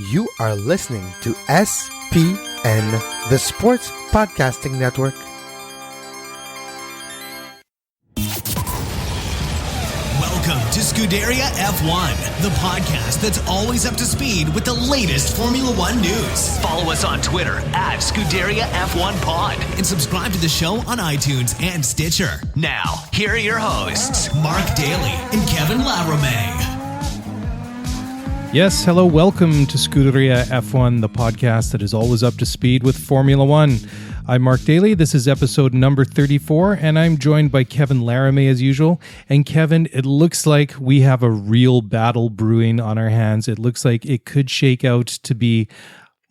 You are listening to SPN, the Sports Podcasting Network. Welcome to Scuderia F1, the podcast that's always up to speed with the latest Formula One news. Follow us on Twitter at Scuderia F1 Pod and subscribe to the show on iTunes and Stitcher. Now, here are your hosts, Mark Dailey and Kevin Laramée. Yes, hello, welcome to Scuderia F1, the podcast that is always up to speed with Formula One. I'm Mark Dailey, this is episode number 34, and I'm joined by Kevin Laramée as usual. And Kevin, it looks like we have a real battle brewing on our hands. It looks like it could shake out to be,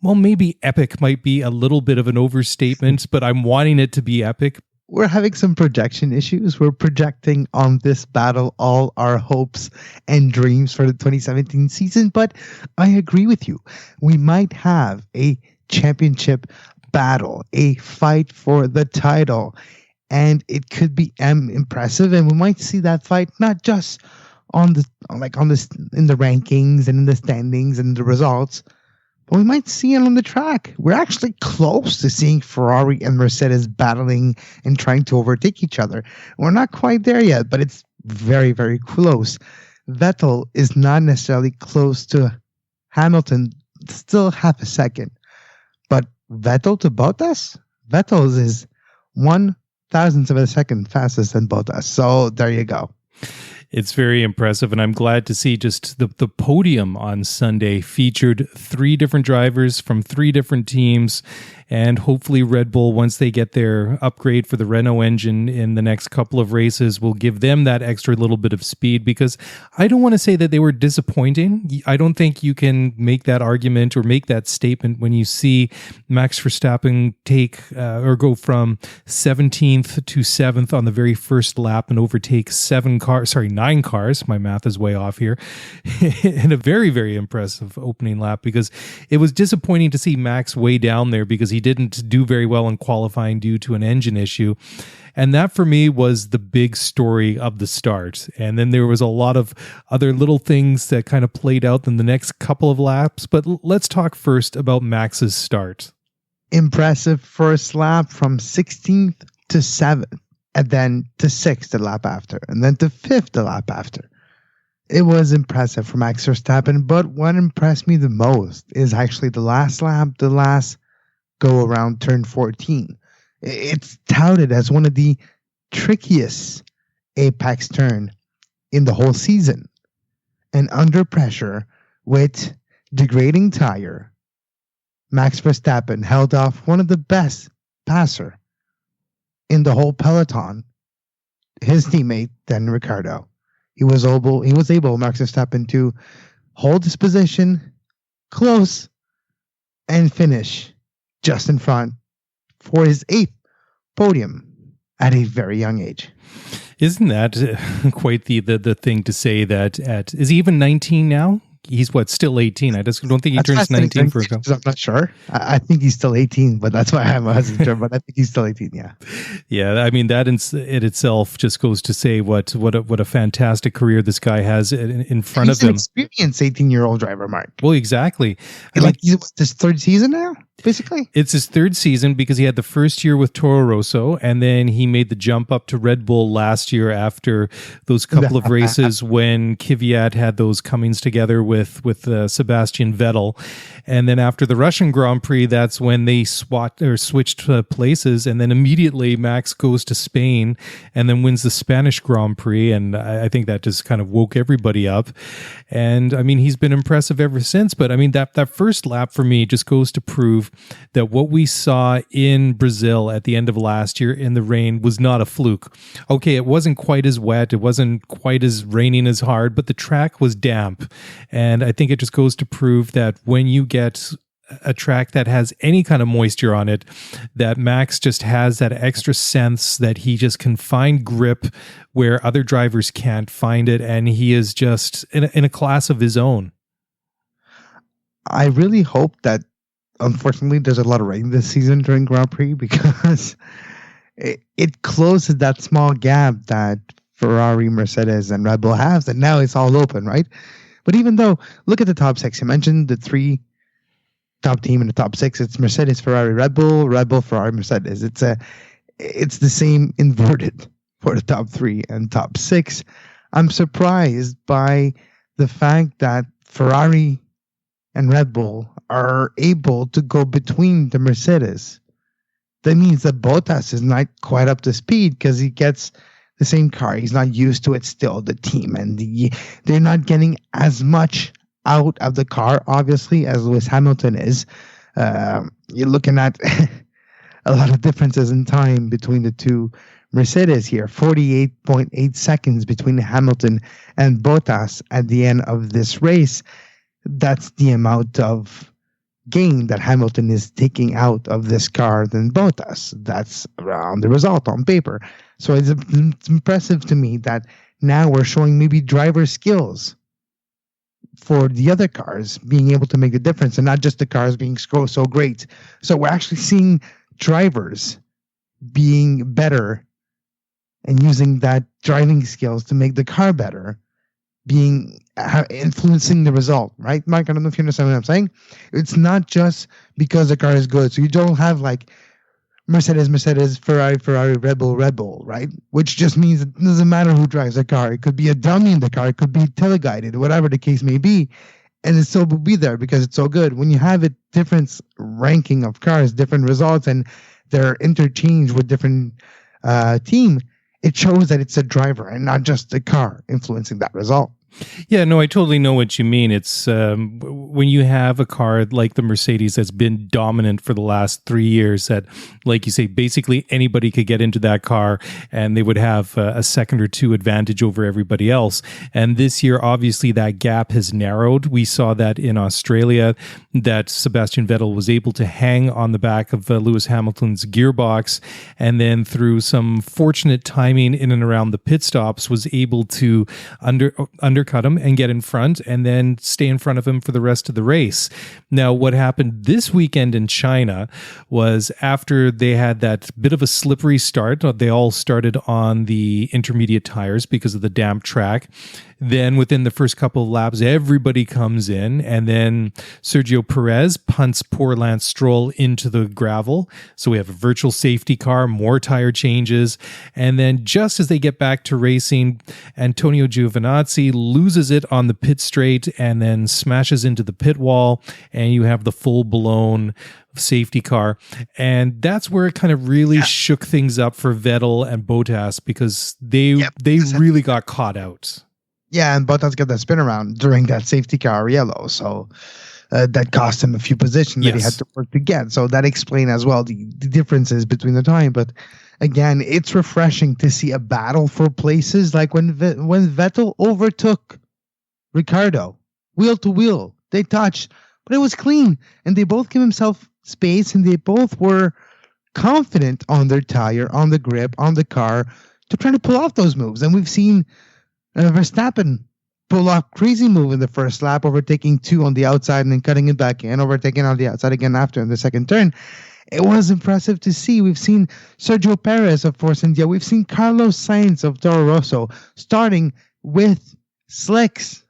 well, maybe epic might be a little bit of an overstatement, but I'm wanting it to be epic. We're having some projection issues. We're projecting on this battle all our hopes and dreams for the 2017 season. But I agree with you. We might have a championship battle, a fight for the title, and it could be impressive. And we might see that fight not just in the rankings and in the standings and the results, but we might see it on the track. We're actually close to seeing Ferrari and Mercedes battling and trying to overtake each other. We're not quite there yet, but it's very, very close. Vettel is not necessarily close to Hamilton, still half a second. But Vettel to Bottas? Vettel is 1/1000th of a second fastest than Bottas. So there you go. It's very impressive, and I'm glad to see just the podium on Sunday featured three different drivers from three different teams, and hopefully Red Bull, once they get their upgrade for the Renault engine in the next couple of races, will give them that extra little bit of speed, because I don't want to say that they were disappointing. I don't think you can make that argument or make that statement when you see Max Verstappen go from 17th to 7th on the very first lap and overtake 9 cars. My math is way off here. In a very, very impressive opening lap, because it was disappointing to see Max way down there because he didn't do very well in qualifying due to an engine issue. And that for me was the big story of the start. And then there was a lot of other little things that kind of played out in the next couple of laps. But let's talk first about Max's start. Impressive first lap from 16th to 7th. And then to 6th the lap after, and then to 5th the lap after. It was impressive for Max Verstappen, but what impressed me the most is actually the last lap, the last go around turn 14. It's touted as one of the trickiest apex turn in the whole season. And under pressure, with degrading tire, Max Verstappen held off one of the best passer in the whole peloton, his teammate, Daniel Ricciardo. He was able, Max Verstappen, to hold his position close and finish just in front for his 8th podium at a very young age. Isn't that quite the thing to say that is he even 19 now? He's still 18. I just don't think he turns 19 for a go. I'm not sure. I think he's still 18, but that's why I wasn't sure. But I think he's still 18. Yeah. Yeah. I mean, that in itself just goes to say what a fantastic career this guy has in front of him. He's an experienced 18-year-old driver, Mark. Well, exactly. He's his third season now, basically. It's his third season because he had the first year with Toro Rosso, and then he made the jump up to Red Bull last year after those couple of races when Kvyat had those comings together with Sebastian Vettel. And then after the Russian Grand Prix, that's when they switched places, and then immediately Max goes to Spain and then wins the Spanish Grand Prix, and I think that just kind of woke everybody up. And I mean, he's been impressive ever since, but I mean, that first lap for me just goes to prove that what we saw in Brazil at the end of last year in the rain was not a fluke. Okay, it wasn't quite as wet, it wasn't quite as raining as hard, but the track was damp. And I think it just goes to prove that when you get a track that has any kind of moisture on it, that Max just has that extra sense that he just can find grip where other drivers can't find it, and he is just in a class of his own. I really hope that, unfortunately, there's a lot of rain this season during Grand Prix, because it closes that small gap that Ferrari, Mercedes, and Red Bull have, and now it's all open, right? But even though, look at the top six. You mentioned the three top team in the top 6. It's Mercedes, Ferrari, Red Bull, Ferrari, Mercedes. It's the same inverted for the top 3 and top 6. I'm surprised by the fact that Ferrari and Red Bull are able to go between the Mercedes. That means that Bottas is not quite up to speed because he gets the same car. He's not used to it still, the team. And they're not getting as much out of the car, obviously, as Lewis Hamilton is. You're looking at a lot of differences in time between the two Mercedes here. 48.8 seconds between Hamilton and Bottas at the end of this race. That's the amount of gain that Hamilton is taking out of this car than Bottas. That's around the result on paper. So it's impressive to me that now we're showing maybe driver skills for the other cars being able to make the difference and not just the cars being so great. So we're actually seeing drivers being better and using that driving skills to make the car better, influencing the result, right, Mike? I don't know if you understand what I'm saying. It's not just because the car is good. So you don't have like Mercedes, Ferrari, Red Bull, right? Which just means it doesn't matter who drives the car. It could be a dummy in the car. It could be teleguided, whatever the case may be. And it still will be there because it's so good. When you have a different ranking of cars, different results, and they're interchanged with different team, it shows that it's a driver and not just the car influencing that result. Yeah, no, I totally know what you mean. It's when you have a car like the Mercedes that's been dominant for the last 3 years, that, like you say, basically anybody could get into that car and they would have a second or two advantage over everybody else. And this year, obviously, that gap has narrowed. We saw that in Australia, that Sebastian Vettel was able to hang on the back of Lewis Hamilton's gearbox, and then through some fortunate timing in and around the pit stops, was able to undercut him and get in front and then stay in front of him for the rest of the race. Now, what happened this weekend in China was after they had that bit of a slippery start, they all started on the intermediate tires because of the damp track. Then within the first couple of laps, everybody comes in, and then Sergio Perez punts poor Lance Stroll into the gravel. So we have a virtual safety car, more tire changes. And then just as they get back to racing, Antonio Giovinazzi loses it on the pit straight and then smashes into the pit wall, and you have the full-blown safety car. And that's where it kind of really shook things up for Vettel and Bottas, because they really got caught out. Yeah, and Bottas got that spin around during that safety car yellow. So that cost him a few positions that he had to work to get. So that explained as well the differences between the time. But again, it's refreshing to see a battle for places, like when Vettel overtook Ricciardo, wheel to wheel. They touched, but it was clean. And they both gave himself space, and they both were confident on their tire, on the grip, on the car to try to pull off those moves. And we've seen Verstappen pull off crazy move in the first lap, overtaking 2 on the outside and then cutting it back in, overtaking on the outside again after in the second turn. It was impressive to see. We've seen Sergio Perez of Force India. We've seen Carlos Sainz of Toro Rosso starting with slicks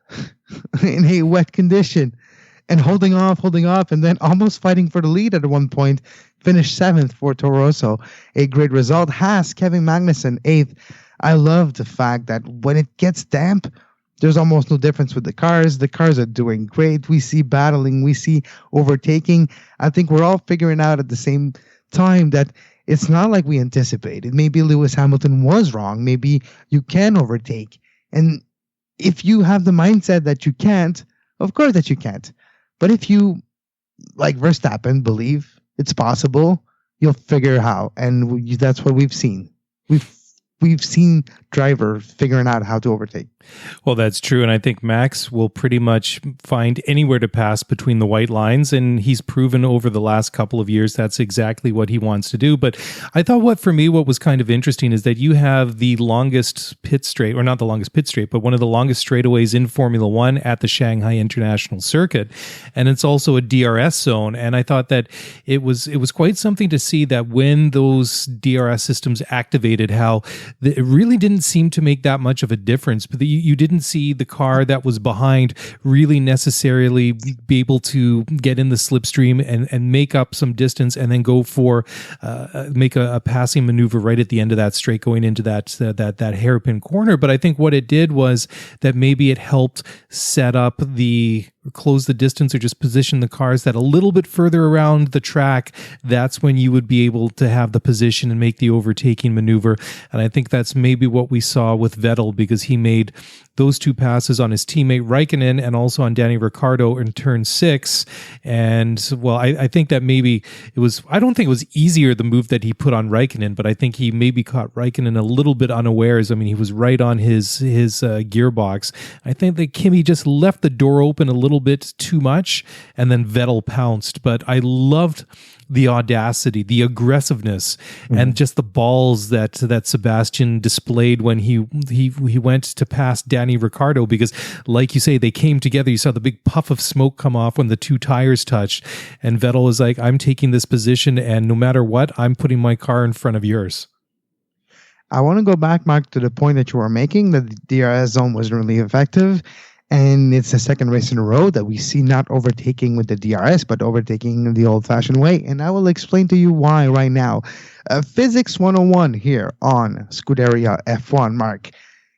in a wet condition and holding off, and then almost fighting for the lead at one point. Finished 7th for Toro Rosso. A great result. Haas, Kevin Magnussen, 8th. I love the fact that when it gets damp, there's almost no difference with the cars. The cars are doing great. We see battling. We see overtaking. I think we're all figuring out at the same time that it's not like we anticipated. Maybe Lewis Hamilton was wrong. Maybe you can overtake. And if you have the mindset that you can't, of course that you can't. But if you, like Verstappen, believe it's possible, you'll figure how. And that's what we've seen. We've seen drivers figuring out how to overtake. Well, that's true. And I think Max will pretty much find anywhere to pass between the white lines. And he's proven over the last couple of years that's exactly what he wants to do. But I thought what was kind of interesting is that you have the longest pit straight, or not the longest pit straight, but one of the longest straightaways in Formula One at the Shanghai International Circuit. And it's also a DRS zone. And I thought that it was quite something to see that when those DRS systems activated, how it really didn't didn't seem to make that much of a difference. But you didn't see the car that was behind really necessarily be able to get in the slipstream and make up some distance and then go for make a passing maneuver right at the end of that straight going into that hairpin corner. But I think what it did was that maybe it helped set up close the distance or just position the cars that a little bit further around the track. That's when you would be able to have the position and make the overtaking maneuver. And I think that's maybe what we saw with Vettel, because he made those two passes on his teammate Raikkonen and also on Danny Ricciardo in turn 6. And well, I think that maybe I don't think it was easier the move that he put on Raikkonen, but I think he maybe caught Raikkonen a little bit unawares. I mean, he was right on his gearbox. I think that Kimi just left the door open a little bit too much, and then Vettel pounced. But I loved the audacity, the aggressiveness, and just the balls that Sebastian displayed when he went to pass Danny Ricciardo, because like you say, they came together. You saw the big puff of smoke come off when the two tires touched, and Vettel was like, I'm taking this position, and no matter what, I'm putting my car in front of yours. I want to go back, Mark, to the point that you were making, that the DRS zone wasn't really effective. And it's the second race in a row that we see not overtaking with the DRS, but overtaking the old-fashioned way. And I will explain to you why right now. Physics 101 here on Scuderia F1, Mark.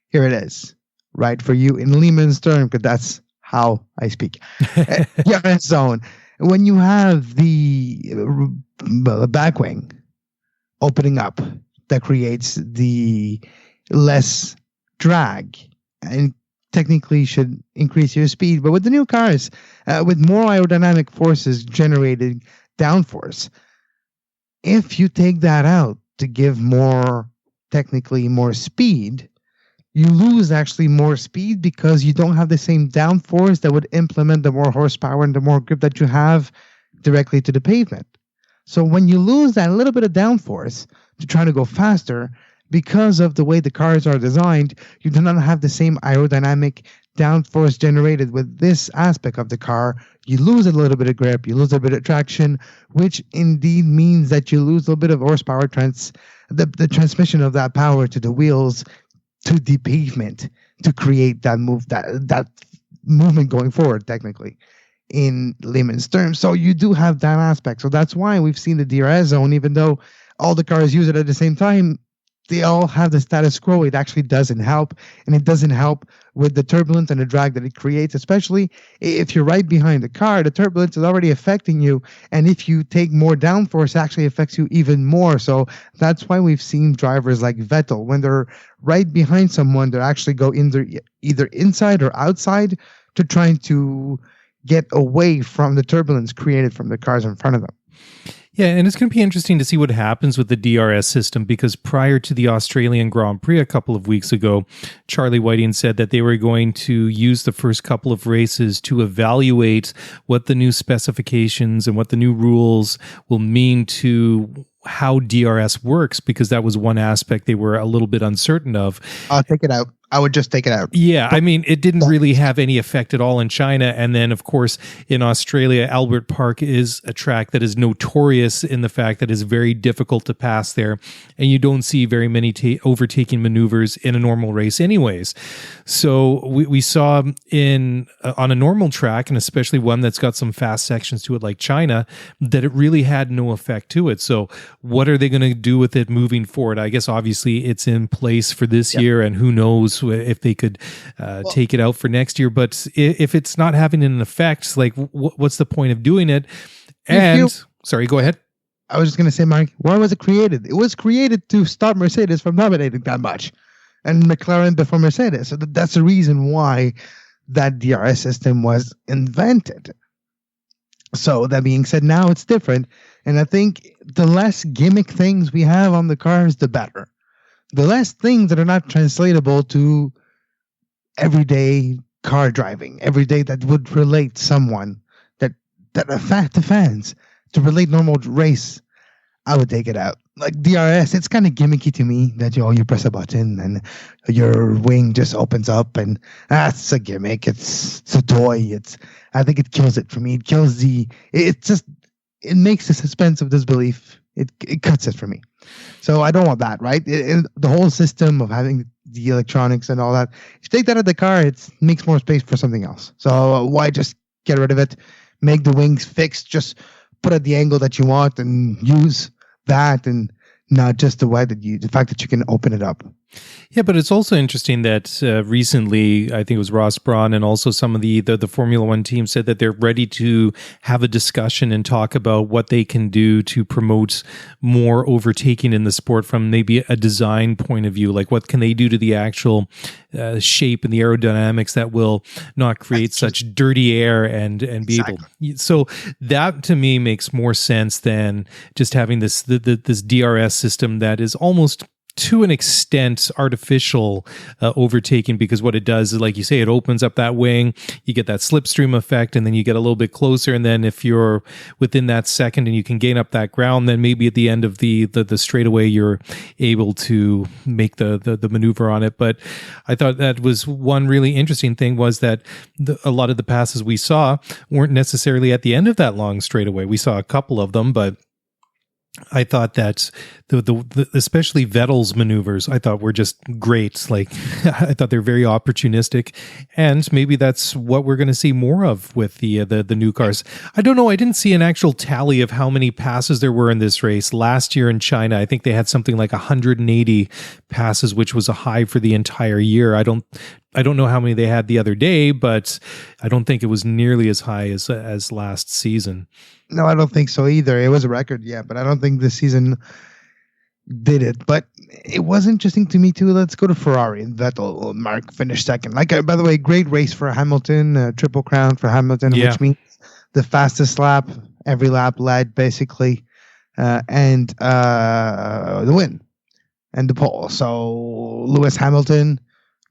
Here it is, right for you in layman's terms, because that's how I speak. DRS zone. When you have the back wing opening up, that creates the less drag and technically should increase your speed. But with the new cars, with more aerodynamic forces generating downforce, if you take that out to give technically more speed, you lose actually more speed because you don't have the same downforce that would implement the more horsepower and the more grip that you have directly to the pavement. So when you lose that little bit of downforce to try to go faster, because of the way the cars are designed, you do not have the same aerodynamic downforce generated with this aspect of the car. You lose a little bit of grip, you lose a bit of traction, which indeed means that you lose a little bit of horsepower, the transmission of that power to the wheels, to the pavement, to create that movement going forward, technically, in layman's terms. So you do have that aspect. So that's why we've seen the DRS zone, even though all the cars use it at the same time, they all have the status quo. It actually doesn't help, and it doesn't help with the turbulence and the drag that it creates, especially if you're right behind the car. The turbulence is already affecting you, and if you take more downforce, it actually affects you even more. So that's why we've seen drivers like Vettel, when they're right behind someone, they actually go either inside or outside to trying to get away from the turbulence created from the cars in front of them. Yeah, and it's going to be interesting to see what happens with the DRS system, because prior to the Australian Grand Prix a couple of weeks ago, Charlie Whiting said that they were going to use the first couple of races to evaluate what the new specifications and what the new rules will mean to how DRS works, because that was one aspect they were a little bit uncertain of. I'll take it out. I would just take it out. Yeah, I mean, it didn't really have any effect at all in China. And then, of course, in Australia, Albert Park is a track that is notorious in the fact that it's very difficult to pass there. And you don't see very many overtaking maneuvers in a normal race anyways. So we saw on a normal track, and especially one that's got some fast sections to it like China, that it really had no effect to it. So what are they going to do with it moving forward? I guess obviously it's in place for this year, and who knows if they could take it out for next year. But if it's not having an effect, like what's the point of doing it? And sorry, go ahead. I was just going to say, Mike, why was it created? It was created to stop Mercedes from dominating that much, and McLaren before Mercedes. So that's the reason why that DRS system was invented. So that being said, now it's different. And I think the less gimmick things we have on the cars, the better. The less things that are not translatable to everyday car driving, every day that would relate someone that affect the fans to relate normal race, I would take it out. Like DRS, it's kind of gimmicky to me that you press a button and your wing just opens up, and that's a gimmick. It's a toy. I think it kills it for me. It kills it makes the suspense of disbelief. It cuts it for me. So I don't want that, right? The whole system of having the electronics and all that. If you take that out of the car, it makes more space for something else. So why just get rid of it? Make the wings fixed. Just put at the angle that you want and use that, and not just the fact that you can open it up. Yeah, but it's also interesting that recently, I think it was Ross Brawn and also some of the Formula One team said that they're ready to have a discussion and talk about what they can do to promote more overtaking in the sport from maybe a design point of view. Like, what can they do to the actual shape and the aerodynamics that will not create such dirty air and be able. So that to me makes more sense than just having this DRS system that is almost to an extent artificial overtaking, because what it does is, like you say, it opens up that wing, you get that slipstream effect, and then you get a little bit closer, and then if you're within that second and you can gain up that ground, then maybe at the end of the straightaway you're able to make the maneuver on it. But I thought that was one really interesting thing, was that a lot of the passes we saw weren't necessarily at the end of that long straightaway. We saw a couple of them, but I thought that the especially Vettel's maneuvers, I thought were just great. Like, I thought they're very opportunistic, and maybe that's what we're going to see more of with the new cars. I don't know. I didn't see an actual tally of how many passes there were in this race. Last year in China, I think they had something like 180 passes, which was a high for the entire year. I don't know how many they had the other day, but I don't think it was nearly as high as last season. No, I don't think so either. It was a record, yeah, but I don't think this season did it. But it was interesting to me too. Let's go to Ferrari and Vettel. Mark finished second. Like, by the way, great race for Hamilton, triple crown for Hamilton, which means the fastest lap, every lap led basically, and the win and the pole. So Lewis Hamilton,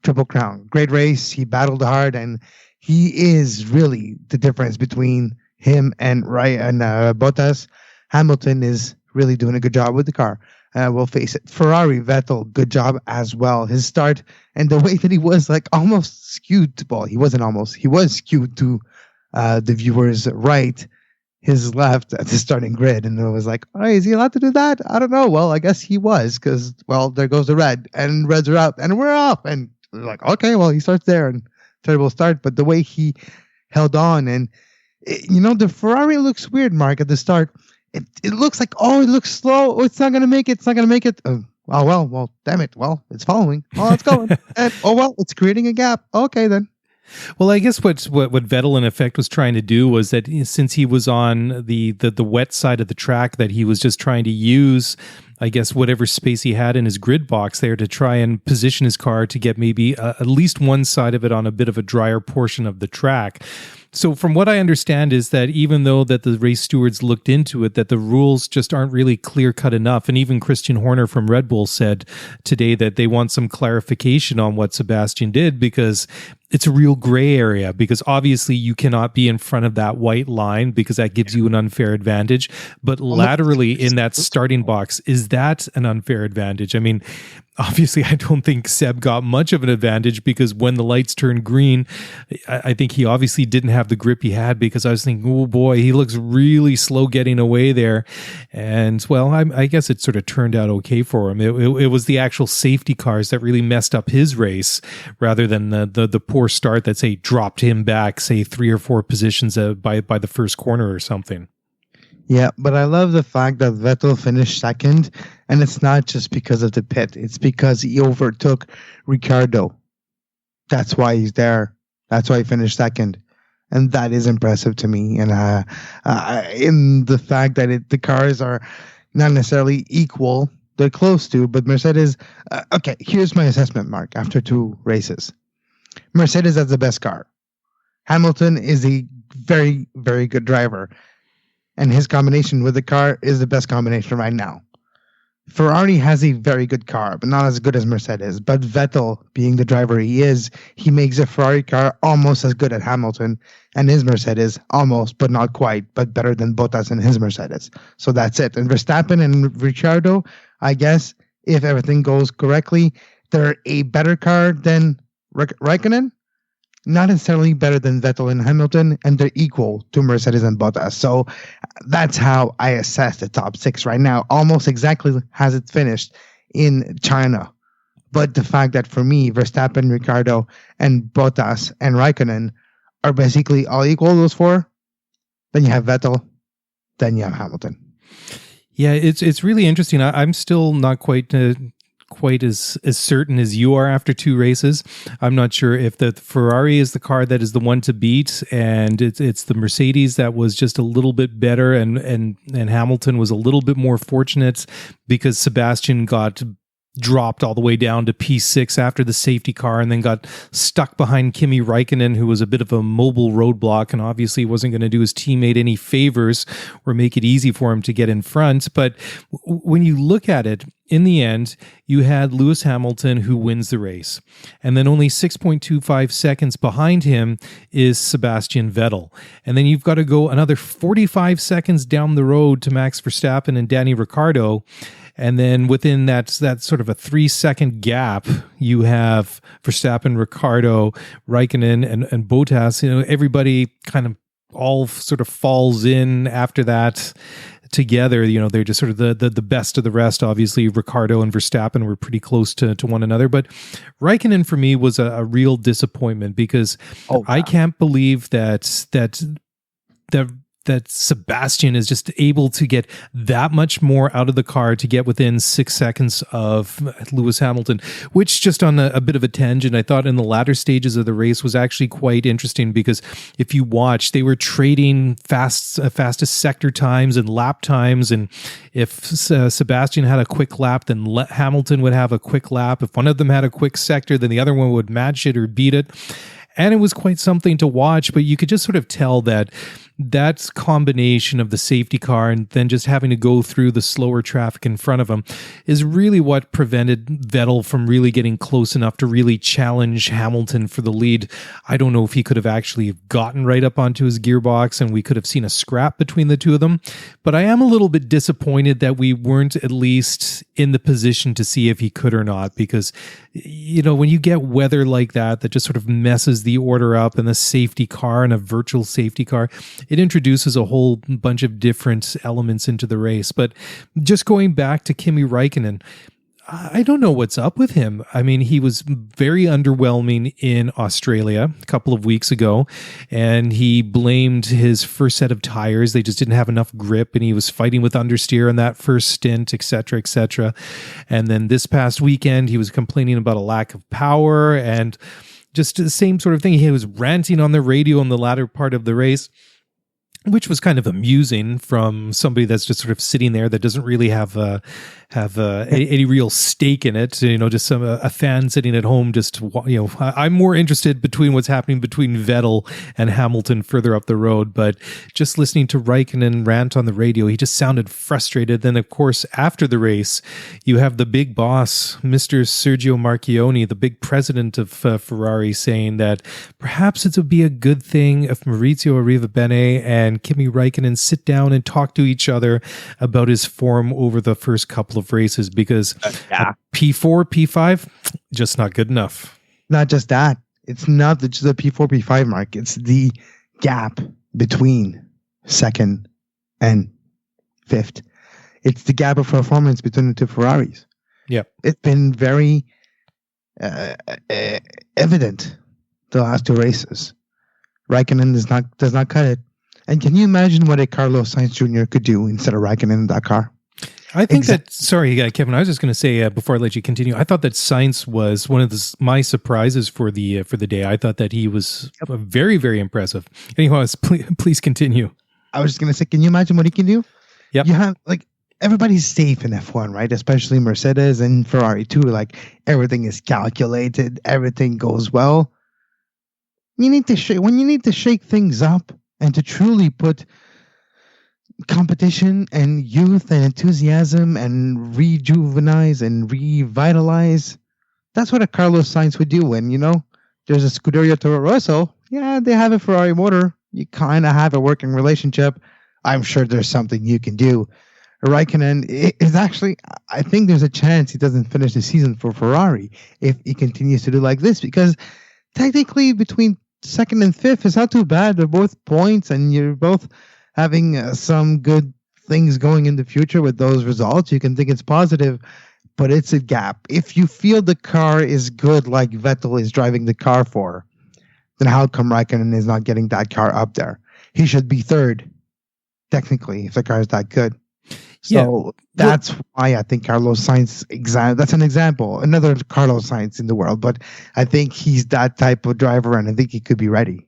triple crown, great race. He battled hard, and he is really the difference between him and Bottas. Hamilton is really doing a good job with the car. We'll face it. Ferrari, Vettel, good job as well. His start and the way that he was like almost skewed. Well, he wasn't almost. He was skewed to the viewers' right, his left at the starting grid. And it was like, oh, is he allowed to do that? I don't know. Well, I guess he was, because, well, there goes the red, and reds are out and we're off. And we're like, okay, well, he starts there, and terrible start. But the way he held on, and the Ferrari looks weird, Mark, at the start. It looks like, it looks slow. Oh, it's not going to make it. It's not going to make it. Well, damn it. Well, it's following. Oh, it's going. And, it's creating a gap. Okay, then. Well, I guess what Vettel in effect was trying to do was that since he was on the wet side of the track, that he was just trying to use, I guess, whatever space he had in his grid box there to try and position his car to get maybe at least one side of it on a bit of a drier portion of the track. So from what I understand is that even though that the race stewards looked into it, that the rules just aren't really clear-cut enough. And even Christian Horner from Red Bull said today that they want some clarification on what Sebastian did, because it's a real gray area, because obviously you cannot be in front of that white line because that gives you an unfair advantage. But laterally in that starting box, is that an unfair advantage? I mean, obviously, I don't think Seb got much of an advantage, because when the lights turned green, I think he obviously didn't have the grip he had, because I was thinking, oh boy, he looks really slow getting away there. And well, I guess it sort of turned out okay for him. It was the actual safety cars that really messed up his race, rather than the poor start that, say, dropped him back, say, 3 or 4 positions by the first corner or something. Yeah, but I love the fact that Vettel finished second, and it's not just because of the pit. It's because he overtook Ricciardo. That's why he's there. That's why he finished second. And that is impressive to me. And in the fact that the cars are not necessarily equal, they're close to, but Mercedes... okay, here's my assessment, Mark, after 2 races. Mercedes has the best car. Hamilton is a very, very good driver, and his combination with the car is the best combination right now. Ferrari has a very good car, but not as good as Mercedes. But Vettel, being the driver he is, he makes a Ferrari car almost as good as Hamilton, and his Mercedes almost, but not quite, but better than Bottas and his Mercedes. So that's it. And Verstappen and Ricciardo, I guess, if everything goes correctly, they're a better car than Raikkonen, not necessarily better than Vettel and Hamilton, and they're equal to Mercedes and Bottas. So that's how I assess the top 6 right now, almost exactly as it finished in China. But the fact that for me, Verstappen, Ricciardo, and Bottas and Raikkonen are basically all equal, those four. Then you have Vettel, then you have Hamilton. Yeah, it's really interesting. I'm still not quite as certain as you are after two races. I'm not sure if the Ferrari is the car that is the one to beat, and it's the Mercedes that was just a little bit better, and Hamilton was a little bit more fortunate because Sebastian got dropped all the way down to P6 after the safety car and then got stuck behind Kimi Räikkönen, who was a bit of a mobile roadblock and obviously wasn't going to do his teammate any favors or make it easy for him to get in front. But when you look at it, in the end, you had Lewis Hamilton who wins the race. And then only 6.25 seconds behind him is Sebastian Vettel. And then you've got to go another 45 seconds down the road to Max Verstappen and Danny Ricciardo. And then within that sort of a 3-second gap, you have Verstappen, Ricciardo, Raikkonen, and Bottas. You know, everybody kind of all sort of falls in after that together. You know, they're just sort of the best of the rest. Obviously, Ricciardo and Verstappen were pretty close to one another. But Raikkonen for me was a real disappointment because I can't believe that Sebastian is just able to get that much more out of the car to get within 6 seconds of Lewis Hamilton, which, just on a bit of a tangent, I thought in the latter stages of the race was actually quite interesting because if you watch, they were trading fastest sector times and lap times. And if Sebastian had a quick lap, then Hamilton would have a quick lap. If one of them had a quick sector, then the other one would match it or beat it. And it was quite something to watch, but you could just sort of tell that combination of the safety car and then just having to go through the slower traffic in front of him is really what prevented Vettel from really getting close enough to really challenge Hamilton for the lead. I don't know if he could have actually gotten right up onto his gearbox and we could have seen a scrap between the two of them. But I am a little bit disappointed that we weren't at least in the position to see if he could or not, because, you know, when you get weather like that just sort of messes the order up and the safety car and a virtual safety car, it introduces a whole bunch of different elements into the race. But just going back to Kimi Räikkönen, I don't know what's up with him. I mean, he was very underwhelming in Australia a couple of weeks ago, and he blamed his first set of tires. They just didn't have enough grip, and he was fighting with understeer in that first stint, et cetera, et cetera. And then this past weekend, he was complaining about a lack of power and just the same sort of thing. He was ranting on the radio in the latter part of the race, which was kind of amusing from somebody that's just sort of sitting there that doesn't really have any real stake in it. You know, just a fan sitting at home. Just, you know, I'm more interested between what's happening between Vettel and Hamilton further up the road. But just listening to Raikkonen rant on the radio, he just sounded frustrated. Then, of course, after the race, you have the big boss, Mr. Sergio Marchionne, the big president of Ferrari, saying that perhaps it would be a good thing if Maurizio Arrivabene and Kimi Räikkönen sit down and talk to each other about his form over the first couple of races, because P4, P5, just not good enough. Not just that. It's not just the P4, P5 mark. It's the gap between second and fifth. It's the gap of performance between the two Ferraris. Yeah. It's been very evident the last two races. Raikkonen does not cut it. And can you imagine what a Carlos Sainz Jr. could do instead of Raikkonen in that car? I think sorry, Kevin, I was just going to say before I let you continue, I thought that Sainz was one of my surprises for the day. I thought that he was very, very impressive. Anyways, please continue. I was just going to say, can you imagine what he can do? Yep. You have, like, everybody's safe in F1, right? Especially Mercedes and Ferrari too. Like, everything is calculated. Everything goes well. When you need to shake things up and to truly put competition and youth and enthusiasm and rejuvenize and revitalize, that's what a Carlos Sainz would do. When, you know, there's a Scuderia Toro Rosso, yeah, they have a Ferrari motor. You kind of have a working relationship. I'm sure there's something you can do. Raikkonen is actually, I think there's a chance he doesn't finish the season for Ferrari if he continues to do like this, because technically between second and fifth is not too bad. They're both points, and you're both having some good things going in the future with those results. You can think it's positive, but it's a gap. If you feel the car is good like Vettel is driving the car for, then how come Raikkonen is not getting that car up there? He should be third, technically, if the car is that good. So that's why I think Carlos Sainz, that's an example, another Carlos Sainz in the world, but I think he's that type of driver, and I think he could be ready.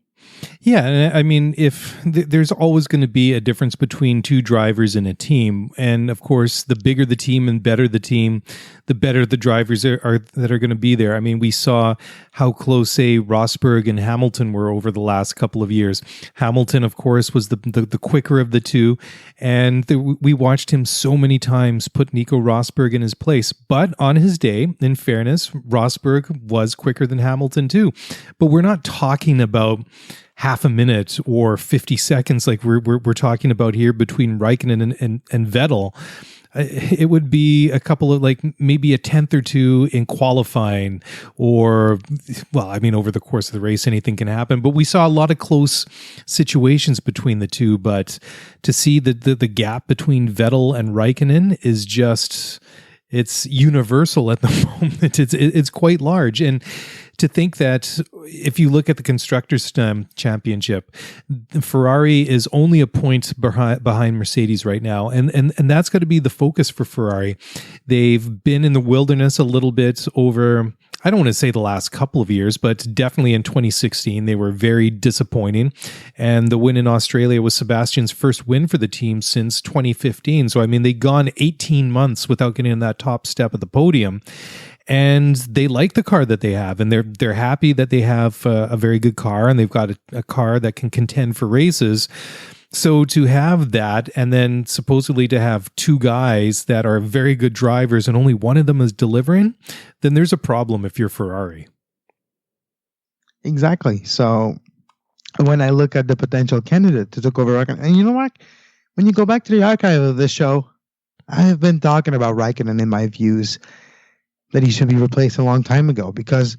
Yeah, I mean, if there's always going to be a difference between two drivers in a team, and of course, the bigger the team and better the team, the better the drivers are that are going to be there. I mean, we saw how close, say, Rosberg and Hamilton were over the last couple of years. Hamilton, of course, was the quicker of the two, and we watched him so many times put Nico Rosberg in his place. But on his day, in fairness, Rosberg was quicker than Hamilton too. But we're not talking about half a minute or 50 seconds like we're talking about here between Raikkonen and Vettel. It would be a couple of, like, maybe a tenth or two in qualifying, or, well, I mean, over the course of the race, anything can happen. But we saw a lot of close situations between the two. But to see the gap between Vettel and Raikkonen is just, it's universal at the moment. It's quite large. And to think that if you look at the Constructors' Championship, Ferrari is only a point behind Mercedes right now. And that's got to be the focus for Ferrari. They've been in the wilderness a little bit over, I don't want to say the last couple of years, but definitely in 2016, they were very disappointing. And the win in Australia was Sebastian's first win for the team since 2015. So, I mean, they'd gone 18 months without getting on that top step of the podium. And they like the car that they have, and they're happy that they have a very good car, and they've got a car that can contend for races. So to have that, and then supposedly to have two guys that are very good drivers, and only one of them is delivering, then there's a problem if you're Ferrari. Exactly. So when I look at the potential candidate to take over Raikkonen, and you know what? When you go back to the archive of this show, I have been talking about Raikkonen in my views that he should be replaced a long time ago, because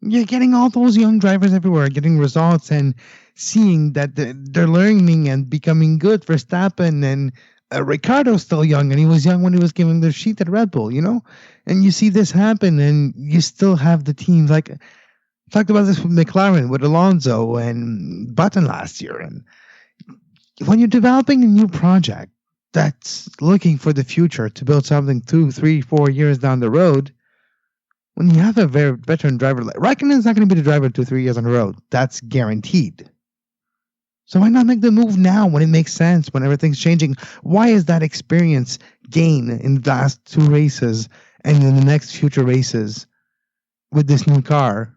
you're getting all those young drivers everywhere, getting results and seeing that they're learning and becoming good. Verstappen and Ricciardo's still young, and he was young when he was giving the sheet at Red Bull, you know? And you see this happen, and you still have the teams. Like, I talked about this with McLaren, with Alonso and Button last year. And when you're developing a new project that's looking for the future to build something 2, 3, 4 years down the road, when you have a very veteran driver, like Raikkonen's not going to be the driver 2, 3 years on the road. That's guaranteed. So why not make the move now when it makes sense, when everything's changing? Why is that experience gain in the last 2 races and in the next future races with this new car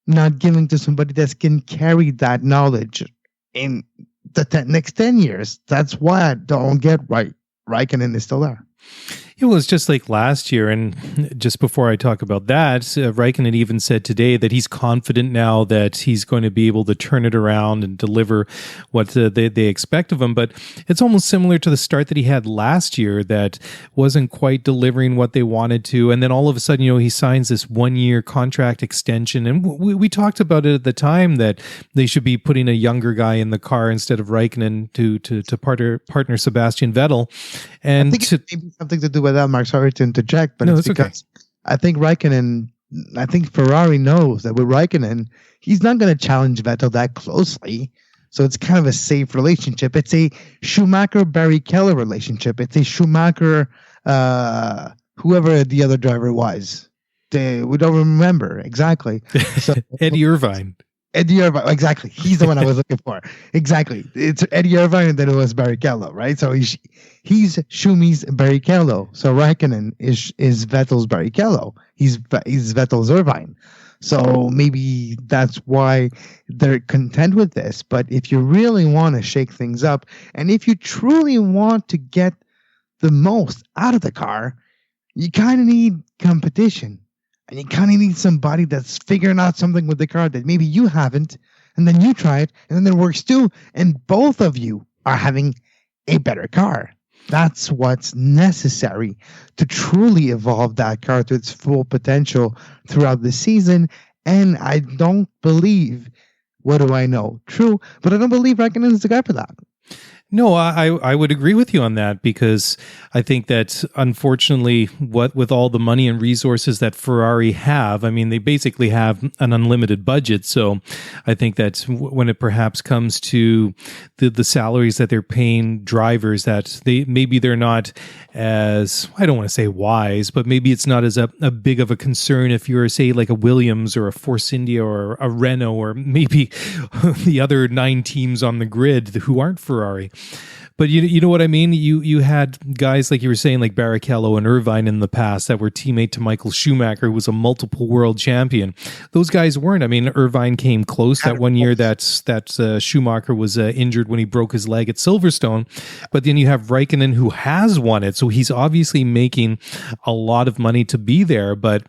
not giving to somebody that can carry that knowledge in the next 10 years? That's why I don't get right. Raikkonen is still there. It was just like last year, and just before I talk about that, Raikkonen even said today that he's confident now that he's going to be able to turn it around and deliver what they expect of him. But it's almost similar to the start that he had last year that wasn't quite delivering what they wanted to. And then all of a sudden, you know, he signs this 1-year contract extension. And we talked about it at the time that they should be putting a younger guy in the car instead of Raikkonen to partner Sebastian Vettel. And I think it may be something to do with that, Mark. Sorry to interject, but it's because I think Ferrari knows that with Raikkonen, he's not going to challenge Vettel that closely. So it's kind of a safe relationship. It's a Schumacher-Barrichello relationship. It's a Schumacher, whoever the other driver was. We don't remember exactly. So, Eddie Irvine. Eddie Irvine, exactly. He's the one I was looking for. Exactly. It's Eddie Irvine, and then it was Barrichello, right? So he's Schumi's Barrichello. So Raikkonen is Vettel's Barrichello. He's Vettel's Irvine. So maybe that's why they're content with this. But if you really want to shake things up, and if you truly want to get the most out of the car, you kind of need competition. And you kind of need somebody that's figuring out something with the car that maybe you haven't, and then you try it, and then it works too, and both of you are having a better car. That's what's necessary to truly evolve that car to its full potential throughout the season. And I don't believe, what do I know? True, but I don't believe Raikkonen is the guy for that. No, I would agree with you on that, because I think that unfortunately, what with all the money and resources that Ferrari have, I mean, they basically have an unlimited budget. So I think that when it perhaps comes to the salaries that they're paying drivers, that they're not as, I don't want to say wise, but maybe it's not as a big of a concern if you're, say, like a Williams or a Force India or a Renault, or maybe the other 9 teams on the grid who aren't Ferrari. But you know what I mean? You had guys, like you were saying, like Barrichello and Irvine in the past that were teammate to Michael Schumacher, who was a multiple world champion. Those guys weren't. I mean, Irvine came close that one year that Schumacher was injured when he broke his leg at Silverstone. But then you have Raikkonen, who has won it. So he's obviously making a lot of money to be there. But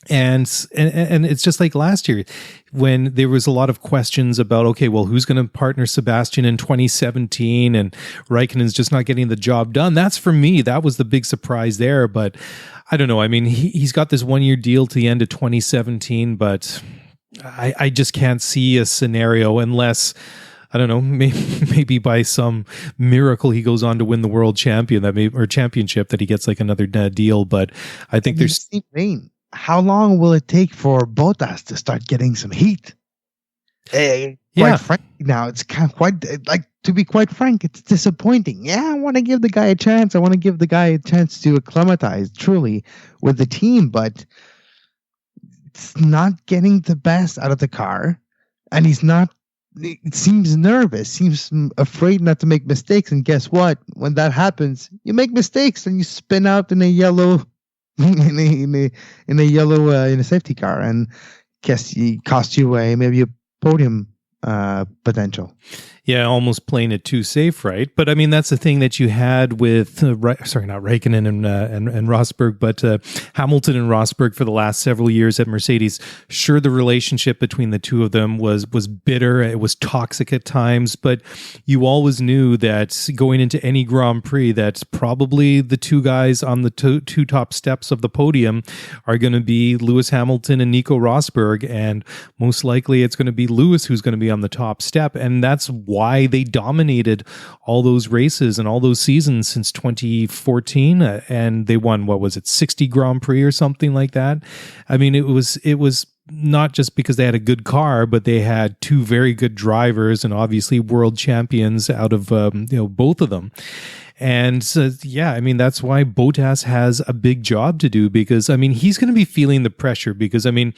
And it's just like last year when there was a lot of questions about, okay, well, who's going to partner Sebastian in 2017, and Raikkonen's just not getting the job done. That's, for me, that was the big surprise there. But I don't know. I mean, he's got this 1-year deal to the end of 2017, but I just can't see a scenario unless, I don't know, maybe by some miracle he goes on to win the world championship, that he gets like another deal. But I think there's how long will it take for Bottas to start getting some heat? Quite frankly, now it's to be quite frank, it's disappointing. Yeah, I want to give the guy a chance. I want to give the guy a chance to acclimatize truly with the team, but it's not getting the best out of the car, and he's not. It seems nervous, seems afraid not to make mistakes. And guess what? When that happens, you make mistakes and you spin out in a yellow. in a safety car, and cost you maybe a podium potential. Yeah, almost playing it too safe, right? But I mean, that's the thing that you had with not Raikkonen and Rosberg, but Hamilton and Rosberg for the last several years at Mercedes. Sure, the relationship between the two of them was bitter. It was toxic at times, but you always knew that going into any Grand Prix, that probably the two guys on the two top steps of the podium are going to be Lewis Hamilton and Nico Rosberg, and most likely it's going to be Lewis who's going to be on the top step, and that's why they dominated all those races and all those seasons since 2014, and they won, 60 Grand Prix or something like that. I mean, it was not just because they had a good car, but they had two very good drivers and obviously world champions out of both of them. And I mean, that's why Bottas has a big job to do, because I mean, he's going to be feeling the pressure, because I mean,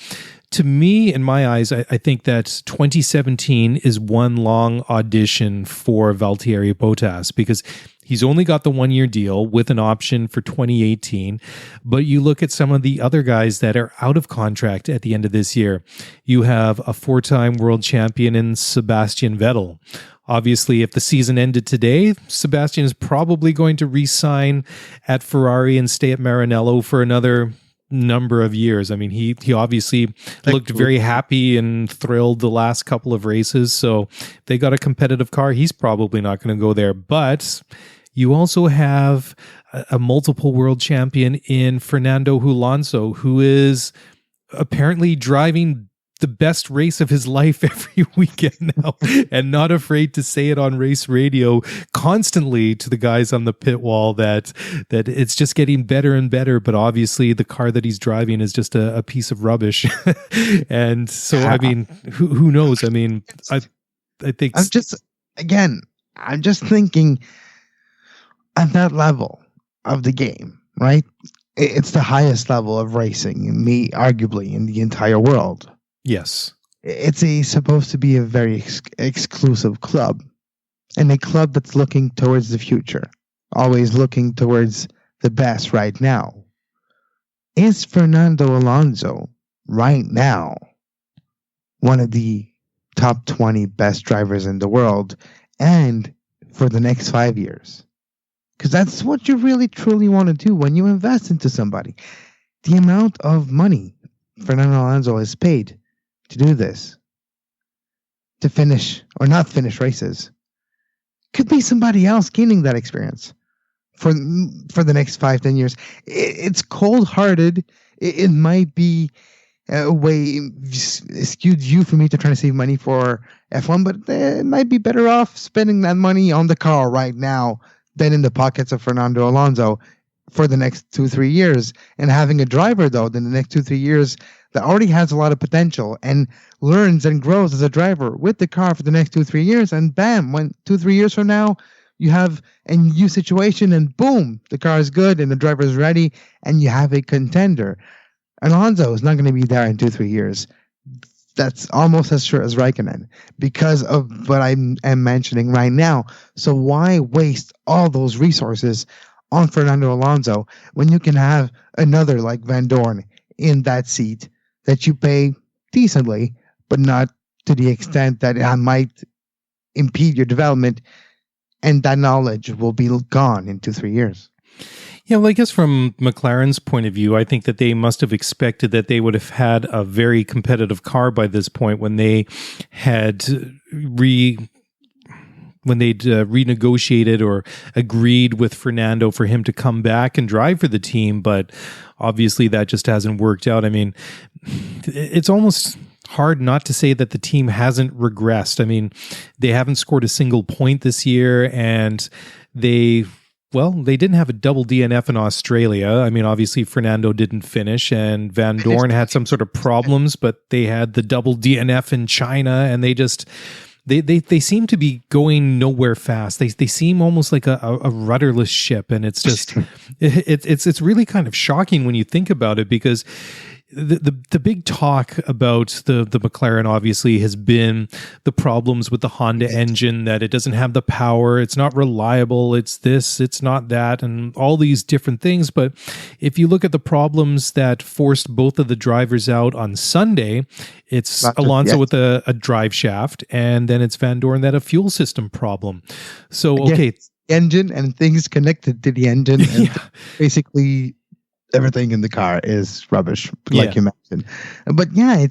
to me, in my eyes, I think that 2017 is one long audition for Valtteri Bottas, because he's only got the 1-year deal with an option for 2018. But you look at some of the other guys that are out of contract at the end of this year. You have a 4-time world champion in Sebastian Vettel. Obviously, if the season ended today, Sebastian is probably going to re-sign at Ferrari and stay at Maranello for another number of years. I mean, he obviously looked very happy and thrilled the last couple of races. So if they got a competitive car, he's probably not going to go there. But you also have a multiple world champion in Fernando Alonso, who is apparently driving the best race of his life every weekend now, and not afraid to say it on race radio constantly to the guys on the pit wall that it's just getting better and better. But obviously the car that he's driving is just a piece of rubbish. And so, I mean, who knows? I mean, I think I'm just thinking at that level of the game, right? It's the highest level of racing, arguably in the entire world. Yes. It's supposed to be a very exclusive club, and a club that's looking towards the future, always looking towards the best right now. Is Fernando Alonso right now one of the top 20 best drivers in the world, and for the next 5 years? Because that's what you really truly want to do when you invest into somebody. The amount of money Fernando Alonso has paid to do this, to finish or not finish races, could be somebody else gaining that experience for the next 5-10 years. It's cold-hearted. It might be a way skewed view for me to try to save money for F1, but it might be better off spending that money on the car right now than in the pockets of Fernando Alonso for the next 2-3 years, and having a driver though in the next 2-3 years that already has a lot of potential and learns and grows as a driver with the car for the next 2-3 years, and bam, when 2-3 years from now you have a new situation and boom, the car is good and the driver is ready and you have a contender. Alonso is not going to be there in 2-3 years. That's almost as sure as Raikkonen because of what I am mentioning right now. So why waste all those resources on Fernando Alonso when you can have another like Van Dorn in that seat that you pay decently, but not to the extent that it might impede your development, and that knowledge will be gone in 2-3 years. Yeah, well, I guess from McLaren's point of view, I think that they must have expected that they would have had a very competitive car by this point when they had renegotiated or agreed with Fernando for him to come back and drive for the team. But obviously that just hasn't worked out. I mean, it's almost hard not to say that the team hasn't regressed. I mean, they haven't scored a single point this year, and they didn't have a double DNF in Australia. I mean, obviously Fernando didn't finish, and Van Dorn had some sort of problems, but they had the double DNF in China, and they seem to be going nowhere fast. They seem almost like a rudderless ship, and it's just it's really kind of shocking when you think about it, because the big talk about the McLaren obviously has been the problems with the Honda engine, that it doesn't have the power, it's not reliable, it's this, it's not that, and all these different things. But if you look at the problems that forced both of the drivers out on Sunday, it's Alonso with a drive shaft, and then it's Van Dorn that had a fuel system problem. So, okay. Engine and things connected to the engine, and basically everything in the car is rubbish, like you mentioned. But yeah,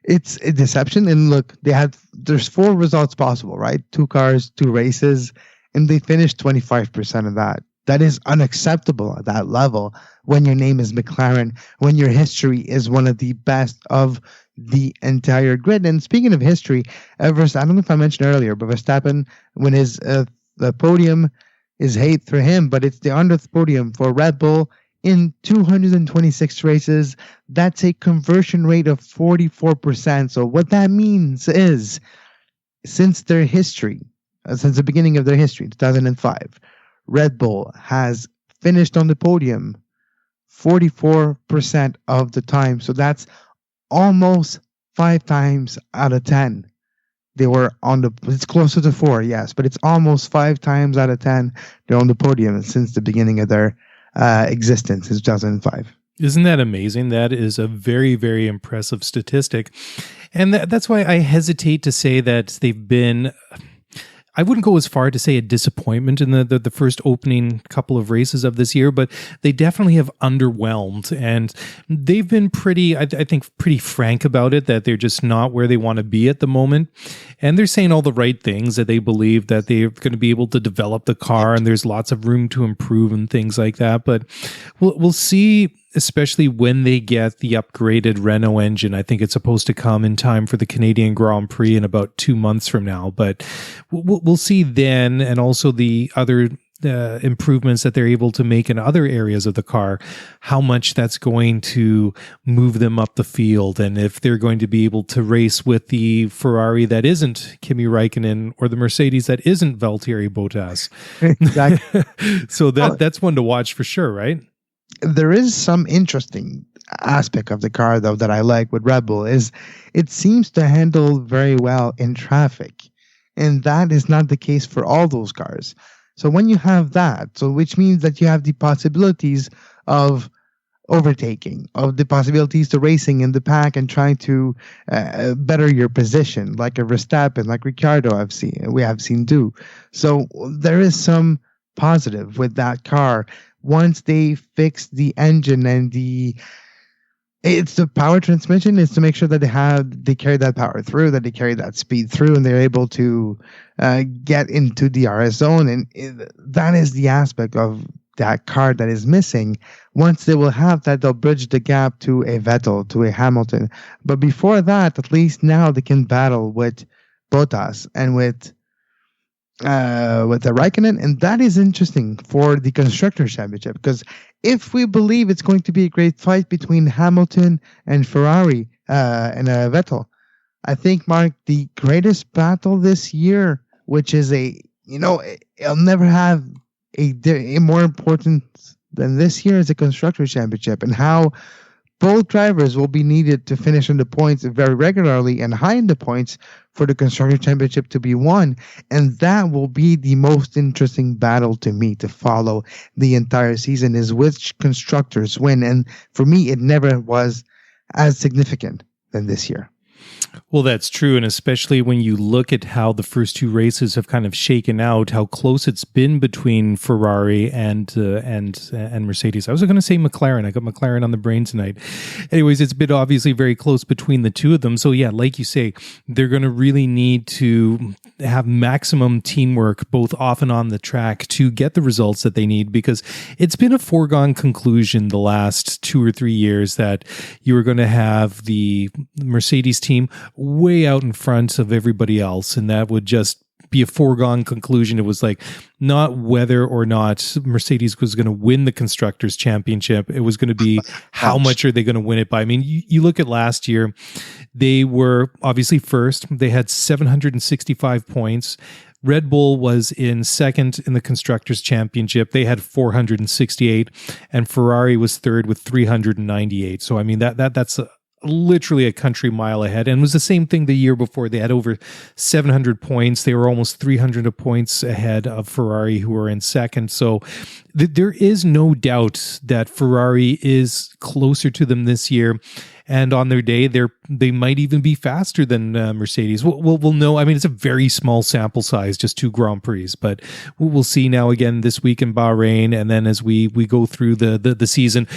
it's a deception. And look, there's 4 results possible, right? 2 cars, 2 races, and they finished 25% of that. That is unacceptable at that level when your name is McLaren, when your history is one of the best of the entire grid. And speaking of history, I don't know if I mentioned earlier, but Verstappen, when the podium is hate for him, but it's the 100th podium for Red Bull in 226 races. That's a conversion rate of 44%. So what that means is, since the beginning of their history, 2005, Red Bull has finished on the podium 44% of the time. So that's almost 5 times out of 10. They were it's closer to 4, yes, but it's almost 5 times out of 10 they're on the podium since the beginning of their existence in 2005. Isn't that amazing? That is a very, very impressive statistic. And that's why I hesitate to say that they've been, I wouldn't go as far to say a disappointment in the first opening couple of races of this year, but they definitely have underwhelmed, and they've been pretty frank about it, that they're just not where they want to be at the moment. And they're saying all the right things, that they believe that they're going to be able to develop the car and there's lots of room to improve and things like that. But we'll see, especially when they get the upgraded Renault engine. I think it's supposed to come in time for the Canadian Grand Prix in about 2 months from now. But we'll see then, and also the other improvements that they're able to make in other areas of the car, how much that's going to move them up the field, and if they're going to be able to race with the Ferrari that isn't Kimi Räikkönen, or the Mercedes that isn't Valtteri Bottas. Exactly. So that's one to watch for sure, right? There is some interesting aspect of the car, though, that I like with Red Bull, is it seems to handle very well in traffic. And that is not the case for all those cars. So when you have that, which means that you have the possibilities of overtaking, of the possibilities to racing in the pack and trying to better your position, like a Verstappen, like Ricciardo we have seen do. So there is some positive with that car. Once they fix the engine and it's the power transmission, is to make sure that they carry that power through, that they carry that speed through, and they're able to get into the RS zone. And that is the aspect of that car that is missing. Once they will have that, they'll bridge the gap to a Vettel, to a Hamilton. But before that, at least now they can battle with Bottas and with the Raikkonen, and that is interesting for the Constructors' Championship, because if we believe it's going to be a great fight between Hamilton and Ferrari and Vettel, I think, Mark, the greatest battle this year, which is it'll never have a more important than this year, is the Constructors' Championship, and how both drivers will be needed to finish in the points very regularly and high in the points for the Constructors' Championship to be won. And that will be the most interesting battle to me to follow the entire season, is which constructors win. And for me, it never was as significant than this year. Well, that's true. And especially when you look at how the first two races have kind of shaken out, how close it's been between Ferrari and Mercedes. I was going to say McLaren. I got McLaren on the brain tonight. Anyways, it's been obviously very close between the two of them. So yeah, like you say, they're going to really need to have maximum teamwork both off and on the track to get the results that they need, because it's been a foregone conclusion the last 2 or 3 years that you were going to have the Mercedes team way out in front of everybody else, and that would just be a foregone conclusion. It was like not whether or not Mercedes was going to win the Constructors' Championship. It was going to be how much are they going to win it by. I mean, you look at last year, they were obviously first. They had 765 points. Red Bull was in second in the Constructors' Championship. They had 468, and Ferrari was third with 398. So I mean that's literally a country mile ahead. And it was the same thing the year before. They had over 700 points. They were almost 300 points ahead of Ferrari, who were in second. So there is no doubt that Ferrari is closer to them this year. And on their day, they might even be faster than Mercedes. We'll know. I mean, it's a very small sample size, just 2 Grand Prix, but we'll see now again this week in Bahrain, and then as we go through the season,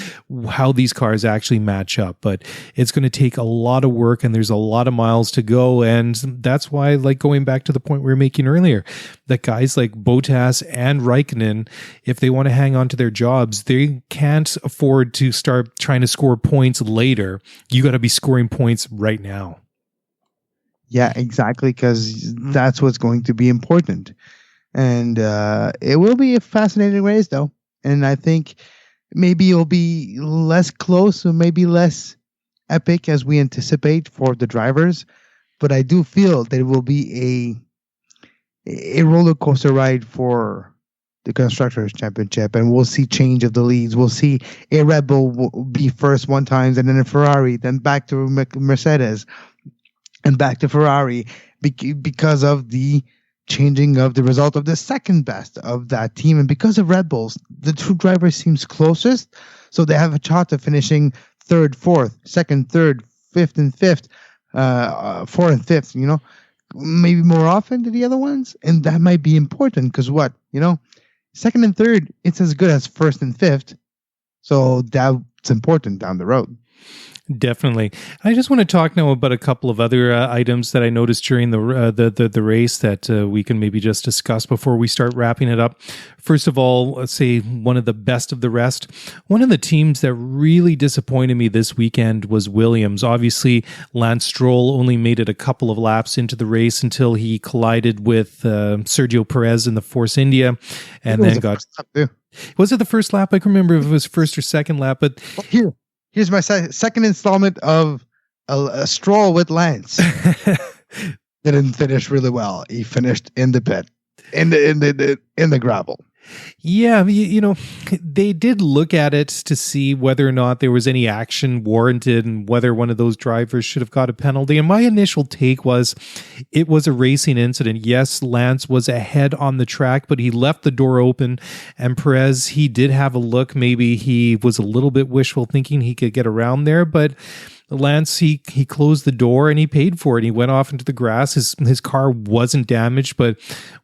how these cars actually match up. But it's going to take a lot of work, and there's a lot of miles to go, and that's why, like going back to the point we were making earlier, that guys like Bottas and Raikkonen, if they want to hang on to their jobs, they can't afford to start trying to score points later. You got to be scoring points right now. Yeah, exactly, because that's what's going to be important. And it will be a fascinating race, though. And I think maybe it'll be less close or maybe less epic as we anticipate for the drivers. But I do feel that it will be a roller coaster ride for the Constructors' Championship, and we'll see change of the leads. We'll see a Red Bull be first one time, and then a Ferrari, then back to Mercedes, and back to Ferrari because of the changing of the result of the second best of that team, and because of Red Bulls, the two drivers seems closest, so they have a shot of finishing third, fourth, second, third, fifth, and fifth, fourth and fifth. Maybe more often than the other ones, and that might be important because second and third, it's as good as first and fifth. So that's important down the road. Definitely. I just want to talk now about a couple of other items that I noticed during the race that we can maybe just discuss before we start wrapping it up. First of all, let's say one of the best of the rest. One of the teams that really disappointed me this weekend was Williams. Obviously, Lance Stroll only made it a couple of laps into the race until he collided with Sergio Perez in the Force India, and then got... Was it the first lap? I can remember if it was first or second lap, but... Here's my second installment of a Stroll with Lance. Didn't finish really well. He finished in the pit, in the gravel. Yeah, they did look at it to see whether or not there was any action warranted and whether one of those drivers should have got a penalty. And my initial take was it was a racing incident. Yes, Lance was ahead on the track, but he left the door open. And Perez, he did have a look. Maybe he was a little bit wishful thinking he could get around there, but Lance, he closed the door and he paid for it. He went off into the grass. His car wasn't damaged, but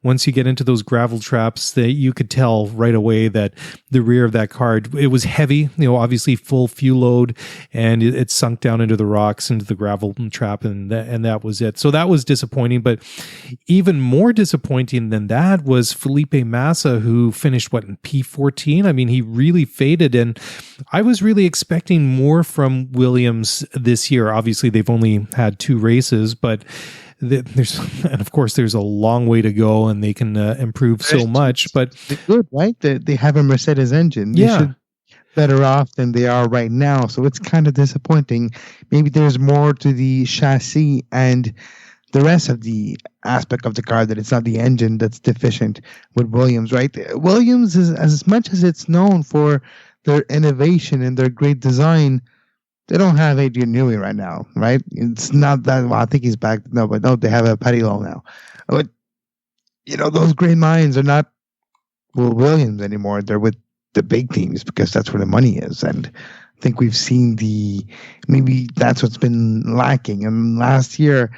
once you get into those gravel traps, that you could tell right away that the rear of that car, it was heavy, obviously full fuel load, and it sunk down into the rocks, into the gravel trap, and that was it. So that was disappointing, but even more disappointing than that was Felipe Massa, who finished, in P14? I mean, he really faded, and I was really expecting more from Williams this year. Obviously, they've only had 2 races, but there's a long way to go, and they can improve so much. But they're good, right? They have a Mercedes engine. Yeah. They should better off than they are right now. So it's kind of disappointing. Maybe there's more to the chassis and the rest of the aspect of the car, that it's not the engine that's deficient with Williams, right? Williams is, as much as it's known for their innovation and their great design, they don't have Adrian Newey right now, right? It's not that, I think he's back. No, they have a Paddy Lowe now. But, those great minds are not with Williams anymore. They're with the big teams because that's where the money is. And I think we've seen maybe that's what's been lacking. And last year,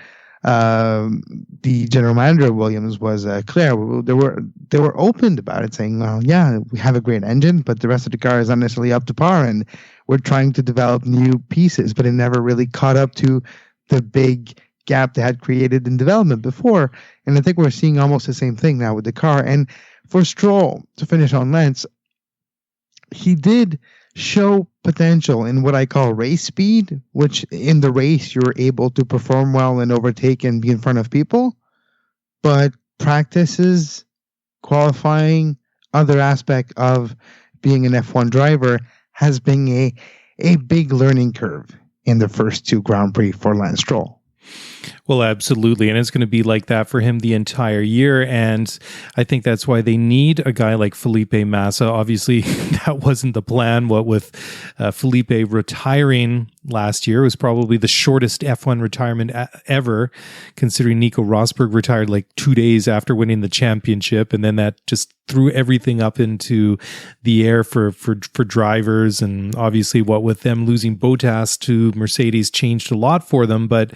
the general manager of Williams was Claire. They were open about it, saying, "Well, yeah, we have a great engine, but the rest of the car is not necessarily up to par, and we're trying to develop new pieces." But it never really caught up to the big gap they had created in development before. And I think we're seeing almost the same thing now with the car. And for Stroll to finish on Lance, he did show potential in what I call race speed, which in the race you're able to perform well and overtake and be in front of people. But practices, qualifying, other aspect of being an F1 driver has been a big learning curve in the first 2 Grand Prix for Lance Stroll. Well, absolutely. And it's going to be like that for him the entire year. And I think that's why they need a guy like Felipe Massa. Obviously, that wasn't the plan. What with Felipe retiring last year, it was probably the shortest F1 retirement ever, considering Nico Rosberg retired 2 days after winning the championship. And then that just threw everything up into the air for drivers. And obviously, what with them losing Bottas to Mercedes changed a lot for them. But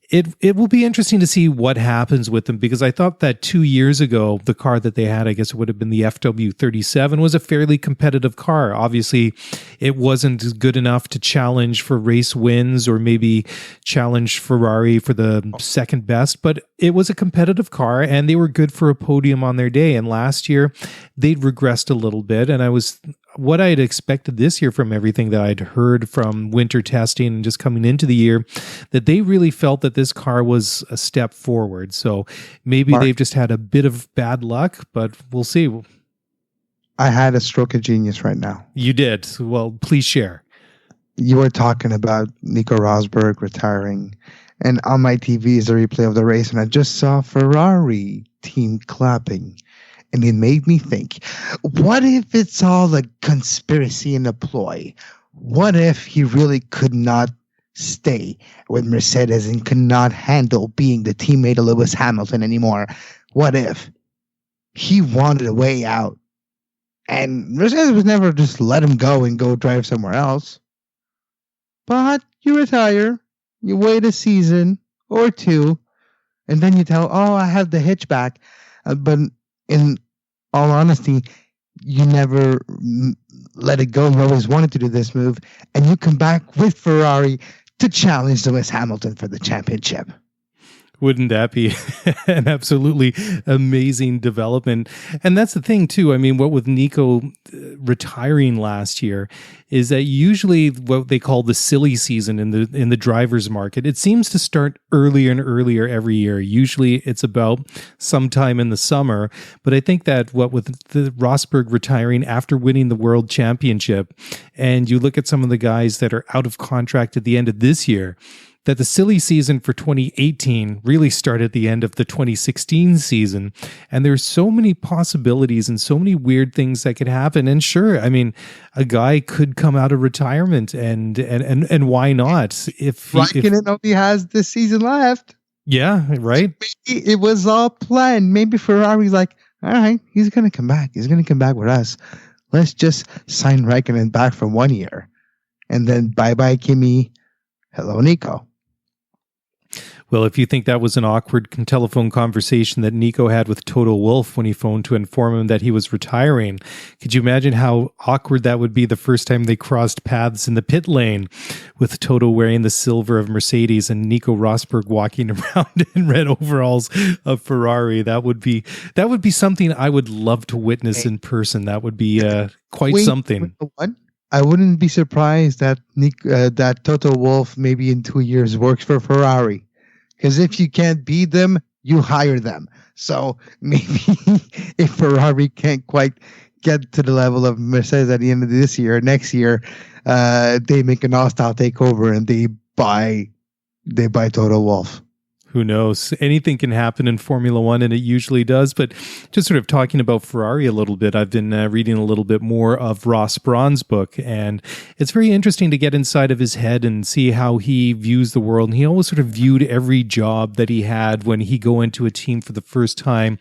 it will be interesting to see what happens with them, because I thought that 2 years ago, the car that they had, I guess it would have been the FW37, was a fairly competitive car. Obviously, it wasn't good enough to challenge for race wins or maybe challenge Ferrari for the second best, but it was a competitive car and they were good for a podium on their day. And last year, they'd regressed a little bit, and what I had expected this year from everything that I'd heard from winter testing and just coming into the year, that they really felt that this car was a step forward. So maybe they've just had a bit of bad luck, but we'll see. I had a stroke of genius right now. You did. Well, please share. You were talking about Nico Rosberg retiring, and on my TV is a replay of the race, and I just saw Ferrari team clapping. And it made me think, what if it's all a conspiracy and a ploy? What if he really could not stay with Mercedes and could not handle being the teammate of Lewis Hamilton anymore? What if he wanted a way out? And Mercedes was never just let him go and go drive somewhere else. But you retire, you wait a season or 2, and then you tell, I have the hitch back. But in all honesty, you never let it go. You always wanted to do this move, and you come back with Ferrari to challenge Lewis Hamilton for the championship. Wouldn't that be an absolutely amazing development? And that's the thing too. I mean, what with Nico retiring last year is that usually what they call the silly season in the driver's market, it seems to start earlier and earlier every year. Usually it's about sometime in the summer. But I think that what with the Rosberg retiring after winning the world championship, and you look at some of the guys that are out of contract at the end of this year, that the silly season for 2018 really started at the end of the 2016 season. And there's so many possibilities and so many weird things that could happen. And sure, I mean, a guy could come out of retirement and why not? If Raikkonen only has this season left. Yeah, right. Maybe it was all planned. Maybe Ferrari's like, all right, he's going to come back. He's going to come back with us. Let's just sign Raikkonen back for 1 year. And then bye-bye, Kimi. Hello, Nico. Well, if you think that was an awkward telephone conversation that Nico had with Toto Wolff when he phoned to inform him that he was retiring, could you imagine how awkward that would be the first time they crossed paths in the pit lane with Toto wearing the silver of Mercedes and Nico Rosberg walking around in red overalls of Ferrari? That would be something I would love to witness in person. That would be quite something. What? I wouldn't be surprised that that Toto Wolff maybe in 2 years works for Ferrari. Because if you can't beat them, you hire them. So maybe if Ferrari can't quite get to the level of Mercedes at the end of this year, next year, they make an hostile takeover and they buy Toto Wolff. Who knows? Anything can happen in Formula One, and it usually does. But just sort of talking about Ferrari a little bit, I've been reading a little bit more of Ross Brawn's book, and it's very interesting to get inside of his head and see how he views the world. And he always sort of viewed every job that he had when he go into a team for the first time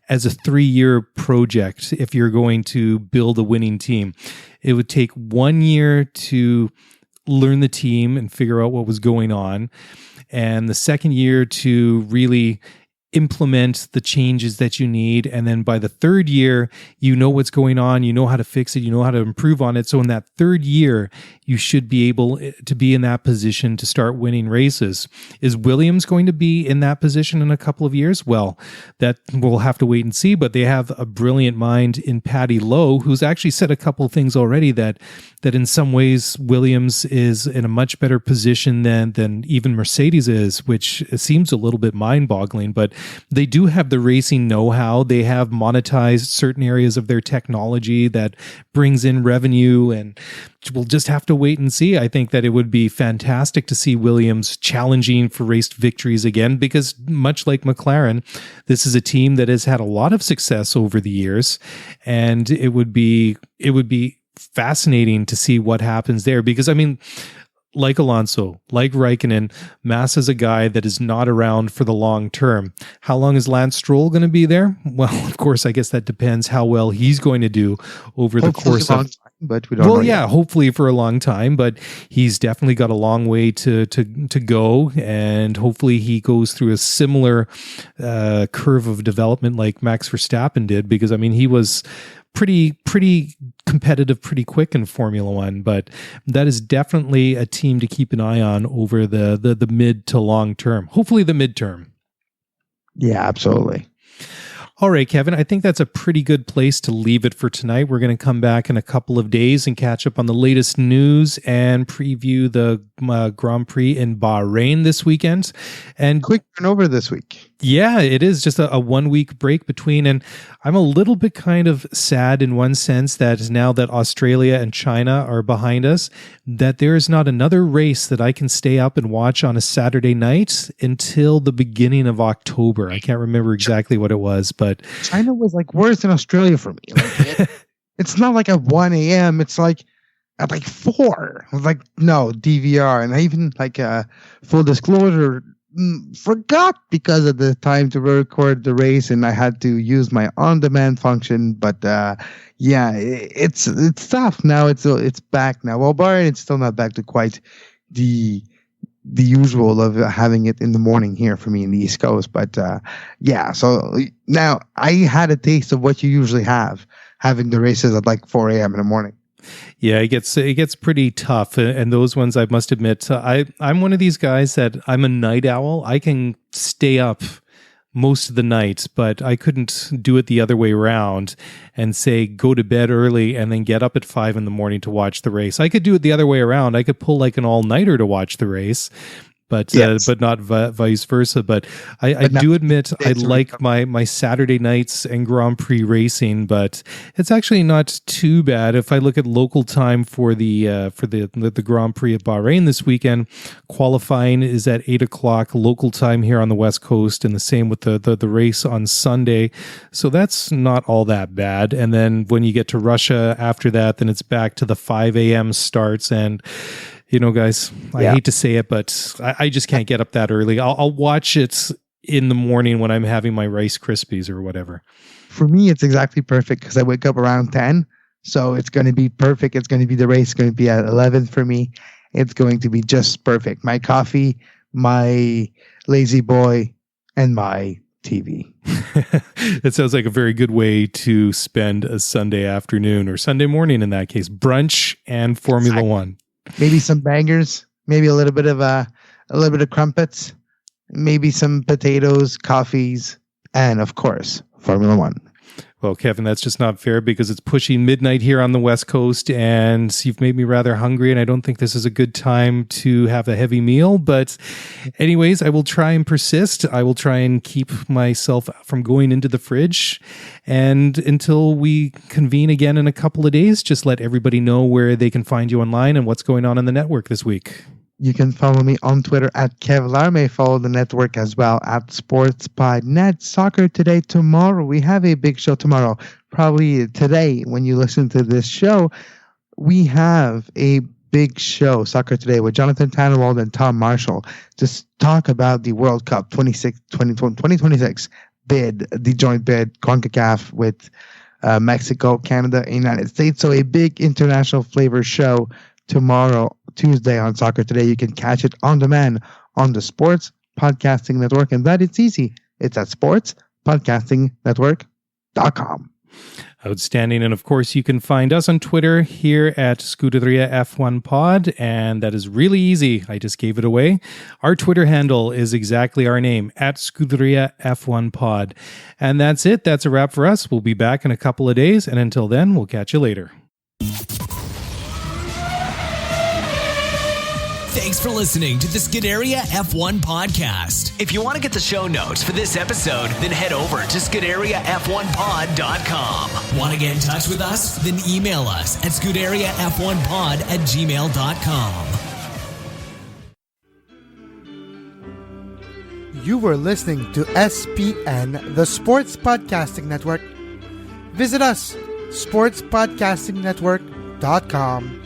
as a 3-year project. If you're going to build a winning team, it would take 1 year to learn the team and figure out what was going on, and the second year to really implement the changes that you need. And then by the third year, you know what's going on, you know how to fix it, you know how to improve on it. So in that third year, you should be able to be in that position to start winning races. Is Williams going to be in that position in a couple of years? Well, that we'll have to wait and see, but they have a brilliant mind in Paddy Lowe, who's actually said a couple of things already that in some ways Williams is in a much better position than even Mercedes is, which seems a little bit mind-boggling, but they do have the racing know-how. They have monetized certain areas of their technology that brings in revenue, and we'll just have to wait and see. I think that it would be fantastic to see Williams challenging for race victories again, because much like McLaren, this is a team that has had a lot of success over the years, and it would be fascinating to see what happens there, because I mean, like Alonso, like Raikkonen, Massa's a guy that is not around for the long term. How long is Lance Stroll going to be there? Well, of course, I guess that depends how well he's going to do over the course of... But we don't know yet. Hopefully for a long time, but he's definitely got a long way to go, and hopefully he goes through a similar curve of development like Max Verstappen did, because I mean, he was pretty competitive pretty quick in Formula One, but that is definitely a team to keep an eye on over the mid to long term. Hopefully the midterm. Yeah, absolutely. All right, Kevin, I think that's a pretty good place to leave it for tonight. We're going to come back in a couple of days and catch up on the latest news and preview the Grand Prix in Bahrain this weekend. And quick turnover this week. Yeah, it is just a 1 week break between. And I'm a little bit kind of sad in one sense that now that Australia and China are behind us, that there is not another race that I can stay up and watch on a Saturday night until the beginning of October. I can't remember exactly what it was, but China was like worse than Australia for me. Like it's not like at 1 a.m. It's like at like 4. I was like, no, DVR. And I even like full disclosure, forgot because of the time to record the race, and I had to use my on-demand function. But yeah, it's tough now. It's back now. Well, Bahrain, it's still not back to quite the usual of having it in the morning here for me in the East Coast. But yeah, so now I had a taste of what you usually have, having the races at like 4 a.m. in the morning. Yeah, it gets pretty tough, and those ones, I must admit, I'm one of these guys that I'm a night owl. I can stay up most of the night, but I couldn't do it the other way around and say go to bed early and then get up at 5 a.m. to watch the race. I could do it the other way around. I could pull like an all-nighter to watch the race, but yes. But not vice versa. But I do admit I like my Saturday nights and Grand Prix racing, but it's actually not too bad. If I look at local time for the Grand Prix of Bahrain this weekend, qualifying is at 8 o'clock local time here on the West Coast, and the same with the race on Sunday. So that's not all that bad. And then when you get to Russia after that, then it's back to the 5 a.m. starts. And you know, guys, I hate to say it, but I just can't get up that early. I'll watch it in the morning when I'm having my Rice Krispies or whatever. For me, it's exactly perfect because I wake up around 10. So it's going to be perfect. It's going to be the race going to be at 11 for me. it's going to be just perfect. My coffee, my lazy boy, and my TV. It sounds like a very good way to spend a Sunday afternoon, or Sunday morning in that case. Brunch and Formula One. Maybe some bangers, maybe a little bit of crumpets, maybe some potatoes, coffees, and of course, Formula One. Well, Kevin, that's just not fair because it's pushing midnight here on the West Coast and you've made me rather hungry and I don't think this is a good time to have a heavy meal. But anyways, I will try and persist. I will try and keep myself from going into the fridge. And until we convene again in a couple of days, just let everybody know where they can find you online and what's going on in the network this week. You can follow me on Twitter at Laramée. Follow the network as well at SportsPodNet. Soccer Today tomorrow. We have a big show tomorrow. Probably today when you listen to this show, we have a big show, Soccer Today, with Jonathan Tannenwald and Tom Marshall. Just talk about the World Cup 2026 bid, the joint bid, CONCACAF with Mexico, Canada, and United States. So a big international flavor show tomorrow, Tuesday on Soccer Today. You can catch it on demand on the Sports Podcasting Network, and that it's easy. It's at sportspodcastingnetwork.com. Outstanding. And of course, you can find us on Twitter here at Scuderia F1 Pod, and that is really easy. I just gave it away. Our Twitter handle is exactly our name, at Scuderia F1 Pod. And that's it. That's a wrap for us. We'll be back in a couple of days, and until then, we'll catch you later. Thanks for listening to the Scuderia F1 podcast. If you want to get the show notes for this episode, then head over to ScuderiaF1pod.com. Want to get in touch with us? Then email us at ScuderiaF1pod@gmail.com. You were listening to SPN, the Sports Podcasting Network. Visit us, sportspodcastingnetwork.com.